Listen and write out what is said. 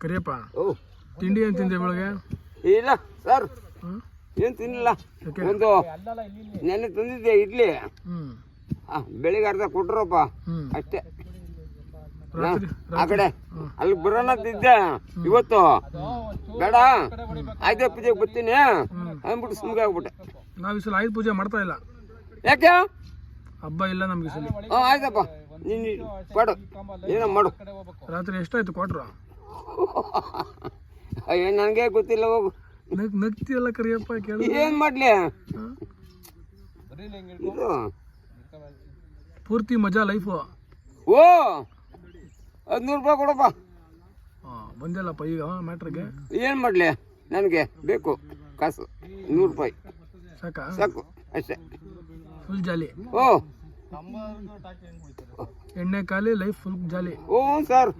ಕರಿಯಪ್ಪ ಓ ತಿಂಡಿ ಏನು ತಿಂದೆ ಬೆಳಗ್ಗೆ? ಇಲ್ಲ ಸರ್, ಏನು ತಿನ್ನಿಲ್ಲ. ಒಂದು ನೆನ್ನೆ ತಂದಿದ್ದೆ ಇಡ್ಲಿ, ಬೆಳಿಗ್ಗೆ ಅರ್ಧ ಕೊಟ್ರಪ್ಪ ಅಷ್ಟೇ. ಆ ಕಡೆ ಅಲ್ಲಿ ಬರೋಣ ತಿದ್ದೆ ಇವತ್ತು, ಬೇಡ ಆಯ್ತು ಪೂಜೆಗೆ ಬರ್ತೀನಿ ಅಂದ್ಬಿಟ್ಟು ಸುಮ್ಗೆ ಆಗ್ಬಿಟ್ಟೆ. ನಾವು ಈ ಸಲ ಆಯುಧ ಪೂಜೆ ಮಾಡ್ತಾ ಇಲ್ಲ. ಯಾಕೆ? ಹಬ್ಬ ಇಲ್ಲ ನಮ್ಗೆ ಈ ಸಲ. ಆಯ್ತಪ್ಪ, ನೀನು ಮಾಡು, ಏನೋ ಮಾಡು. ರಾತ್ರಿ ಎಷ್ಟಾಯ್ತು ಕ್ವಾಟ್ರು? ಅಯ್ಯೋ ನನಗೆ ಗೊತ್ತಿಲ್ಲ, ಹೋಗು. ನಗ್ತಿಯಲ್ಲ ಕರಿಯಪ್ಪ, ಕೇಳಿ ಏನ್ ಮಾಡ್ಲಿ, ಇದು ಪೂರ್ತಿ ಮಜಾ ಲೈಫು. ಓ 100 ರೂಪಾಯಿ ಕೊಡಪ್ಪ. ಬಂದಿಲ್ಲಪ್ಪ ಈಗ ಮ್ಯಾಟ್ರಿಗೆ. ಏನು ಮಾಡಲಿ, ನನಗೆ ಬೇಕು ಕಾಸು 100 ರೂಪಾಯಿ ಸಾಕಾ? ಸಾಕು ಅಷ್ಟೇ. Full jolly. ಓ ಎಣ್ಣೆ ಖಾಲಿ, ಲೈಫ್ ಫುಲ್ ಜಾಲಿ. ಓ ಸರ್.